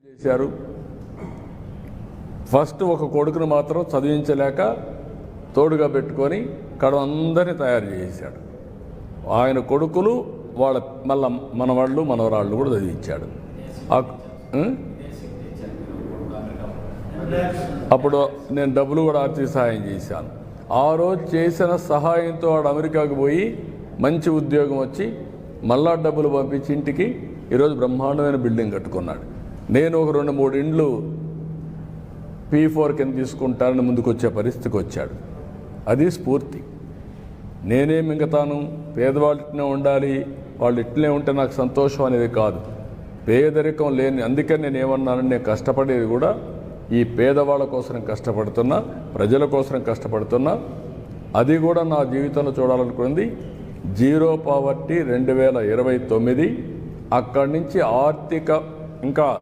చేశారు. ఫస్ట్ ఒక కొడుకును మాత్రం చదివించలేక తోడుగా పెట్టుకొని అందరినీ తయారు చేశాడు. ఆయన కొడుకులు వాళ్ళ మళ్ళా మనవాళ్ళు మనవరాళ్ళు కూడా చదివించాడు. అప్పుడు నేను డబ్బులు కూడా ఆర్థిక సహాయం చేశాను. ఆ రోజు చేసిన సహాయంతో వాడు అమెరికాకు పోయి మంచి ఉద్యోగం వచ్చి మళ్ళా డబ్బులు పంపించి ఇంటికి ఈరోజు బ్రహ్మాండమైన బిల్డింగ్ కట్టుకున్నాడు. నేను ఒక 2-3 ఇండ్లు P4 కింద తీసుకుంటానని ముందుకు వచ్చే పరిస్థితికి వచ్చాడు. అది స్ఫూర్తి. నేనేం మింగతాను, పేదవాళ్ళు ఇట్లనే ఉండాలి, వాళ్ళు ఇట్లనే ఉంటే నాకు సంతోషం అనేది కాదు. పేదరికం లేని, అందుకని నేను ఏమన్నానని, నేను కష్టపడేది కూడా ఈ పేదవాళ్ళ కోసం కష్టపడుతున్నా, ప్రజల కోసం కష్టపడుతున్నా. అది కూడా నా జీవితంలో చూడాలనుకున్నది జీరో పావర్టీ 2029. అక్కడి నుంచి ఆర్థిక ఇంకా